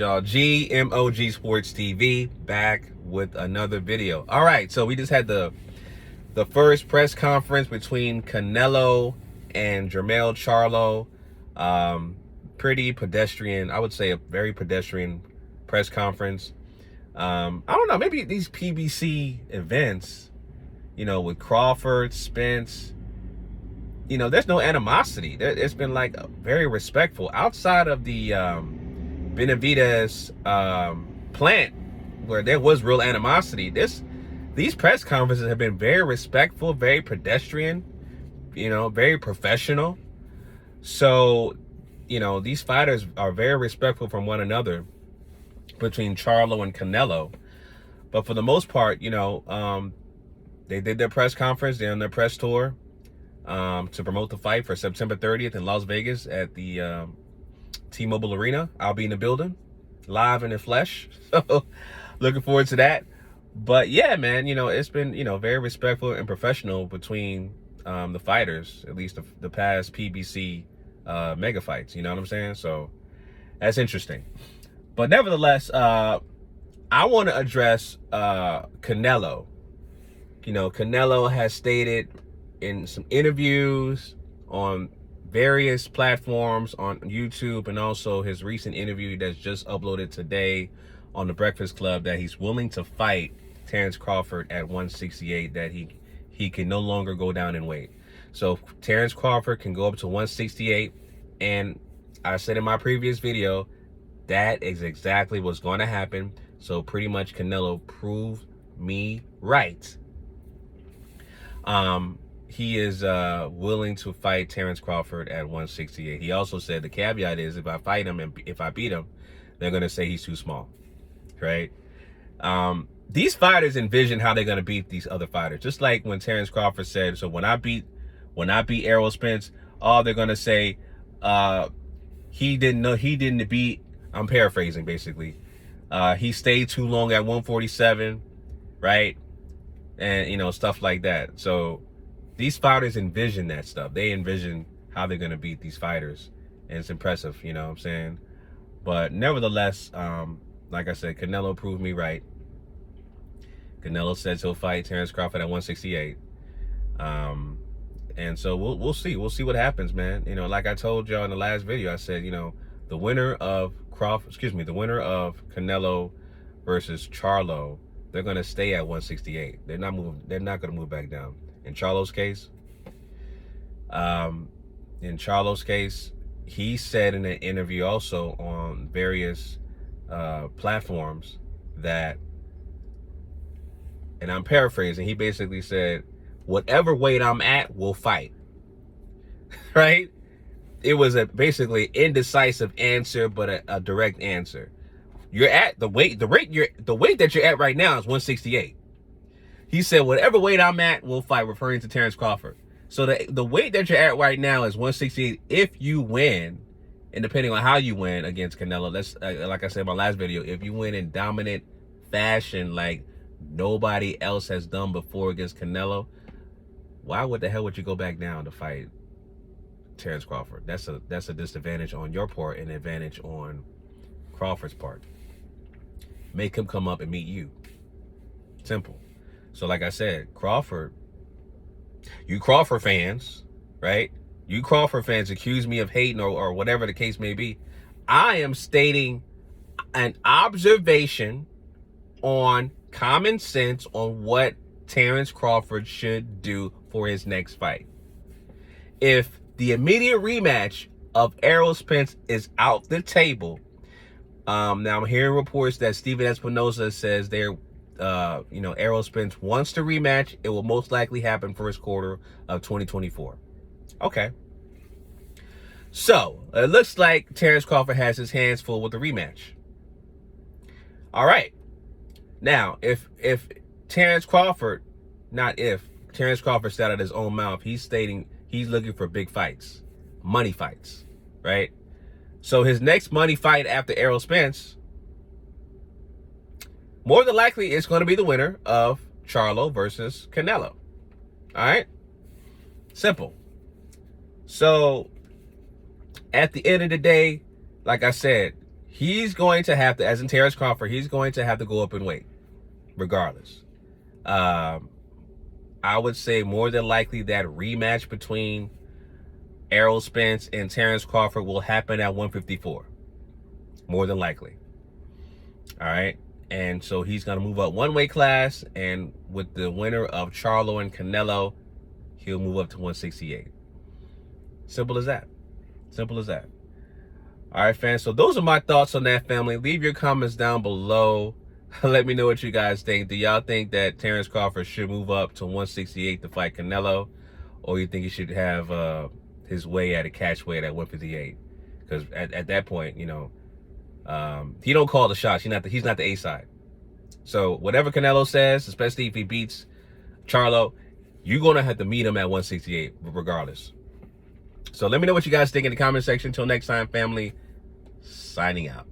Y'all, GMOG Sports TV back with another video. All right, so we just had the first press conference between Canelo and Jermell Charlo. Pretty pedestrian, I would say a very pedestrian press conference. I don't know, maybe these PBC events, with Crawford, Spence, there's no animosity. It's been like very respectful outside of the Benavidez plant where there was real animosity. These press conferences have been very respectful, very pedestrian, very professional. So, these fighters are very respectful from one another between Charlo and Canelo. But for the most part, they did their press conference. They're on their press tour to promote the fight for September 30th in Las Vegas at the T-Mobile Arena. I'll be in the building, live in the flesh. So looking forward to that. But yeah, man, it's been, very respectful and professional between the fighters, at least the past PBC mega fights. You know what I'm saying? So that's interesting. But nevertheless, I want to address Canelo. Canelo has stated in some interviews on various platforms on YouTube, and also his recent interview that's just uploaded today on the Breakfast Club, that he's willing to fight Terence Crawford at 168, that he can no longer go down in weight. So Terence Crawford can go up to 168, and I said in my previous video that is exactly what's going to happen. So pretty much Canelo proved me right. He is willing to fight Terence Crawford at 168. He also said the caveat is if I fight him and if I beat him, they're going to say he's too small, right? These fighters envision how they're going to beat these other fighters. Just like when Terence Crawford said, so when I beat Errol Spence, they're going to say he didn't beat, I'm paraphrasing basically, he stayed too long at 147, right? And, stuff like that. So these fighters envision that stuff. They envision how they're going to beat these fighters. And it's impressive, you know what I'm saying? But nevertheless, like I said, Canelo proved me right. Canelo says he'll fight Terence Crawford at 168. And so we'll see. We'll see what happens, man. Like I told y'all in the last video, I said, the winner of Canelo versus Charlo, they're going to stay at 168. They're not going to move back down. In Charlo's case, he said in an interview also on various platforms that, and I'm paraphrasing, he basically said, whatever weight I'm at, we'll fight. Right? It was basically indecisive answer, but a direct answer. You're at the weight that you're at right now is 168. He said, whatever weight I'm at, we'll fight, referring to Terence Crawford. So the weight that you're at right now is 168 if you win, and depending on how you win against Canelo, like I said in my last video, if you win in dominant fashion like nobody else has done before against Canelo, why the hell would you go back down to fight Terence Crawford? That's a disadvantage on your part and an advantage on Crawford's part. Make him come up and meet you. Simple. So like I said, you Crawford fans, right? You Crawford fans accuse me of hating or whatever the case may be. I am stating an observation on common sense on what Terence Crawford should do for his next fight. If the immediate rematch of Errol Spence is out the table, now I'm hearing reports that Steven Espinosa says Errol Spence wants to rematch. It will most likely happen first quarter of 2024. Okay. So it looks like Terence Crawford has his hands full with the rematch. All right. Now, if Terence Crawford said out of his own mouth, he's stating he's looking for big fights, money fights, right? So his next money fight after Errol Spence, more than likely, it's going to be the winner of Charlo versus Canelo. All right? Simple. So, at the end of the day, like I said, he's going to have to, as in Terence Crawford, he's going to have to go up in weight, regardless. I would say more than likely that rematch between Errol Spence and Terence Crawford will happen at 154. More than likely. All right. And so he's going to move up one weight class. And with the winner of Charlo and Canelo, he'll move up to 168. Simple as that. Simple as that. All right, fans. So those are my thoughts on that, family. Leave your comments down below. Let me know what you guys think. Do y'all think that Terence Crawford should move up to 168 to fight Canelo? Or you think he should have his way at a catch weight at 158? Because at that point, you know, he don't call the shots. He's not the A side. So whatever Canelo says, especially if he beats Charlo, you're going to have to meet him at 168 regardless. So let me know what you guys think in the comment section. Until next time, family, signing out.